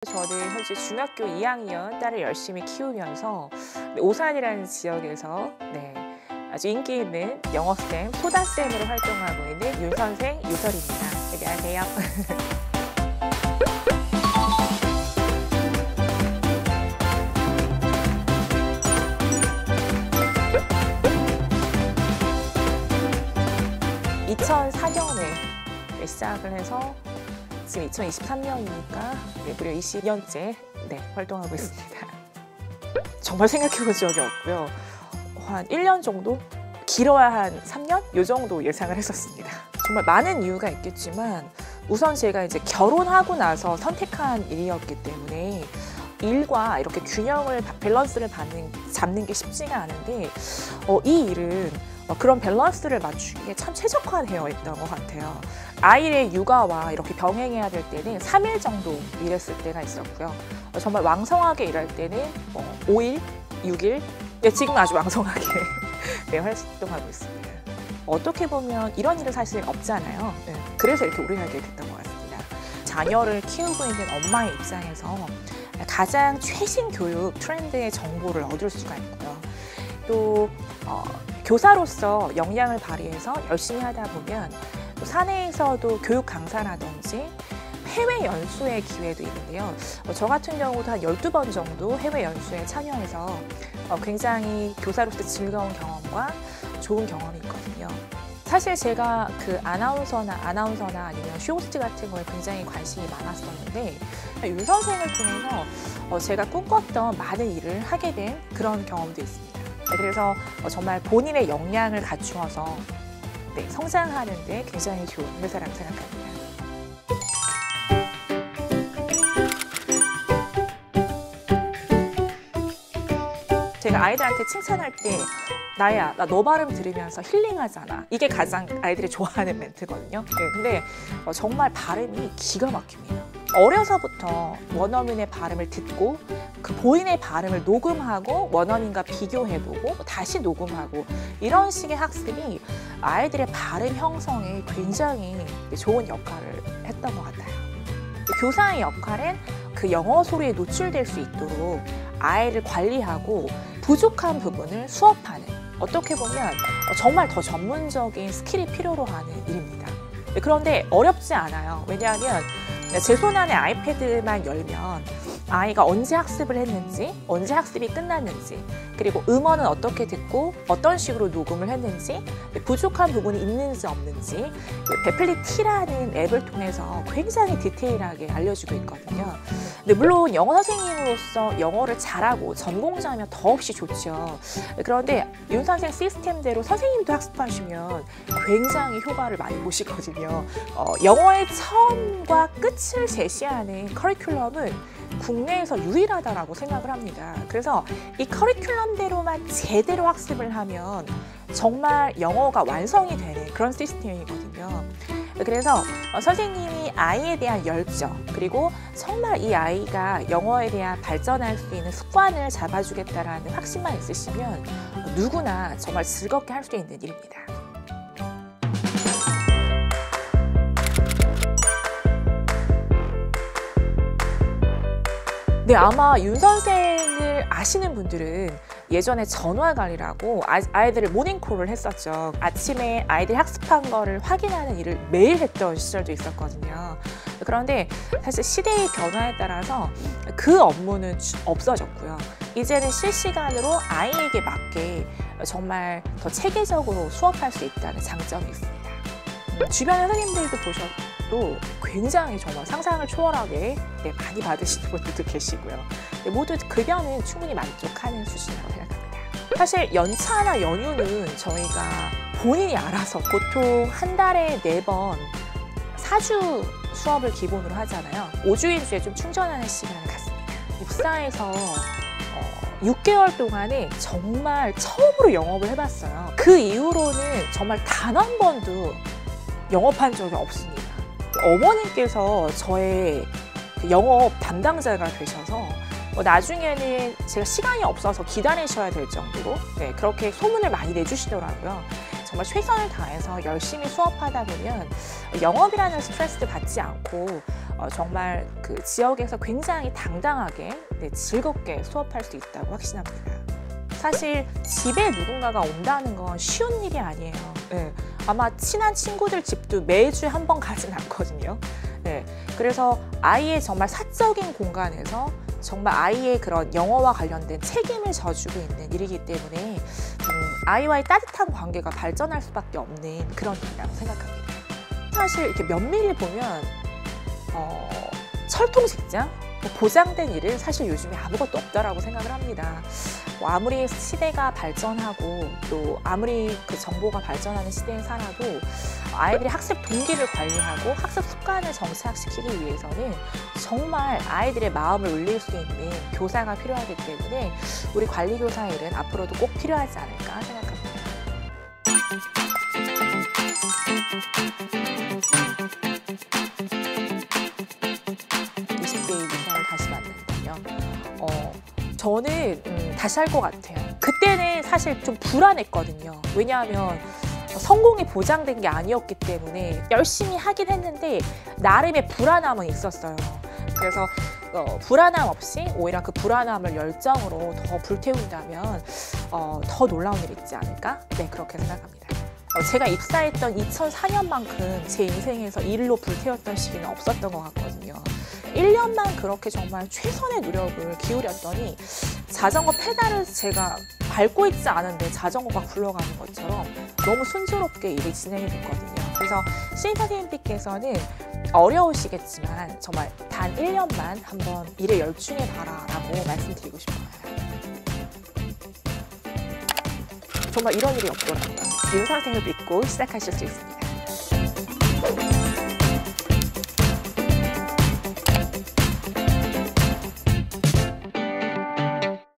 저는 현재 중학교 2학년 딸을 열심히 키우면서 오산이라는 지역에서 아주 인기 있는 영어쌤, 소다쌤으로 활동하고 있는 윤선생 유설입니다. 안녕하세요. (2004년에) 시작을 해서 지금 2023년이니까 무려 20년째 활동하고 있습니다. 정말 생각해본 적이 없고요. 한 1년 정도? 길어야 한 3년? 이 정도 예상을 했었습니다. 정말 많은 이유가 있겠지만 우선 제가 이제 결혼하고 나서 선택한 일이었기 때문에 일과 이렇게 균형을, 밸런스를 잡는 게 쉽지가 않은데 이 일은 그런 밸런스를 맞추기에 참 최적화되어 있던 것 같아요. 아이의 육아와 이렇게 병행해야 될 때는 3일 정도 일했을 때가 있었고요. 정말 왕성하게 일할 때는 5일, 6일, 지금 아주 왕성하게 활동하고 있습니다. 어떻게 보면 이런 일은 사실 없잖아요. 그래서 이렇게 오래 하게 됐던 것 같습니다. 자녀를 키우고 있는 엄마의 입장에서 가장 최신 교육 트렌드의 정보를 얻을 수가 있고요. 또 교사로서 역량을 발휘해서 열심히 하다 보면 또 사내에서도 교육 강사라든지 해외 연수의 기회도 있는데요. 저 같은 경우도 한 12번 정도 해외 연수에 참여해서 굉장히 교사로서 즐거운 경험과 좋은 경험이 있거든요. 사실 제가 그 아나운서나 아니면 쇼호스트 같은 거에 굉장히 관심이 많았었는데 윤 선생을 통해서 제가 꿈꿨던 많은 일을 하게 된 그런 경험도 있습니다. 그래서 정말 본인의 역량을 갖추어서 성장하는 데 굉장히 좋은 회사라고 생각합니다. 제가 아이들한테 칭찬할 때 나야, 나 너 발음 들으면서 힐링하잖아. 이게 가장 아이들이 좋아하는 멘트거든요. 근데 정말 발음이 기가 막힙니다. 어려서부터 원어민의 발음을 듣고 그 본인의 발음을 녹음하고 원어민과 비교해보고 다시 녹음하고 이런 식의 학습이 아이들의 발음 형성에 굉장히 좋은 역할을 했던 것 같아요. 교사의 역할은 그 영어 소리에 노출될 수 있도록 아이를 관리하고 부족한 부분을 수업하는, 어떻게 보면 정말 더 전문적인 스킬이 필요로 하는 일입니다. 그런데 어렵지 않아요. 왜냐하면 제 손 안에 아이패드만 열면 아이가 언제 학습을 했는지, 언제 학습이 끝났는지, 그리고 음원은 어떻게 듣고 어떤 식으로 녹음을 했는지, 부족한 부분이 있는지 없는지 베플리티라는 앱을 통해서 굉장히 디테일하게 알려주고 있거든요. 근데 물론 영어 선생님으로서 영어를 잘하고 전공자면 더없이 좋죠. 그런데 윤 선생 시스템대로 선생님도 학습하시면 굉장히 효과를 많이 보시거든요. 영어의 처음과 끝을 제시하는 커리큘럼은 국내에서 유일하다라고 생각을 합니다. 그래서 이 커리큘럼대로만 제대로 학습을 하면 정말 영어가 완성이 되는 그런 시스템이거든요. 그래서 선생님이 아이에 대한 열정, 그리고 정말 이 아이가 영어에 대한 발전할 수 있는 습관을 잡아주겠다라는 확신만 있으시면 누구나 정말 즐겁게 할 수 있는 일입니다. 아마 윤 선생을 아시는 분들은 예전에 전화관리라고 아이들을 모닝콜을 했었죠. 아침에 아이들이 학습한 거를 확인하는 일을 매일 했던 시절도 있었거든요. 그런데 사실 시대의 변화에 따라서 그 업무는 없어졌고요. 이제는 실시간으로 아이에게 맞게 정말 더 체계적으로 수업할 수 있다는 장점이 있습니다. 주변의 선생님들도 보셔도 굉장히 정말 상상을 초월하게 많이 받으시는 분들도 계시고요. 모두 급여는 충분히 만족하는 수준이라고 생각합니다. 사실 연차나 연휴는 저희가 본인이 알아서 보통 한 달에 4번 4주 수업을 기본으로 하잖아요. 5주일주에 좀 충전하는 시간을 갖습니다. 입사해서 6개월 동안에 정말 처음으로 영업을 해봤어요. 그 이후로는 정말 단 한 번도 영업한 적이 없습니다. 어머님께서 저의 영업 담당자가 되셔서 나중에는 제가 시간이 없어서 기다리셔야 될 정도로 그렇게 소문을 많이 내주시더라고요. 정말 최선을 다해서 열심히 수업하다 보면 영업이라는 스트레스도 받지 않고 정말 그 지역에서 굉장히 당당하게 즐겁게 수업할 수 있다고 확신합니다. 사실 집에 누군가가 온다는 건 쉬운 일이 아니에요. 네, 아마 친한 친구들 집도 매주 한 번 가진 않거든요. 네, 그래서 아이의 정말 사적인 공간에서 정말 아이의 그런 영어와 관련된 책임을 져주고 있는 일이기 때문에 아이와의 따뜻한 관계가 발전할 수밖에 없는 그런 일이라고 생각합니다. 사실 이렇게 면밀히 보면 철통직장? 보장된 일은 사실 요즘에 아무것도 없다라고 생각을 합니다. 아무리 시대가 발전하고 또 아무리 그 정보가 발전하는 시대에 살아도 아이들의 학습 동기를 관리하고 학습 습관을 정착시키기 위해서는 정말 아이들의 마음을 울릴 수 있는 교사가 필요하기 때문에 우리 관리교사 일은 앞으로도 꼭 필요하지 않을까 생각합니다. 20대의 미사를 다시 만난다면 저는 다시 할 것 같아요. 그때는 사실 좀 불안했거든요. 왜냐하면 성공이 보장된 게 아니었기 때문에 열심히 하긴 했는데 나름의 불안함은 있었어요. 그래서 불안함 없이 오히려 그 불안함을 열정으로 더 불태운다면 더 놀라운 일이 있지 않을까? 네, 그렇게 생각합니다. 제가 입사했던 2004년만큼 제 인생에서 일로 불태웠던 시기는 없었던 것 같거든요. 1년만 그렇게 정말 최선의 노력을 기울였더니 자전거 페달을 제가 밟고 있지 않은데 자전거가 굴러가는 것처럼 너무 순조롭게 일이 진행이 됐거든요. 그래서 신입 선생님들께서는 어려우시겠지만 정말 단 1년만 한번 일에 열중해봐라 라고 말씀드리고 싶어요. 정말 이런 일이 없더라고요. 윤 선생을 믿고 시작하실 수 있습니다.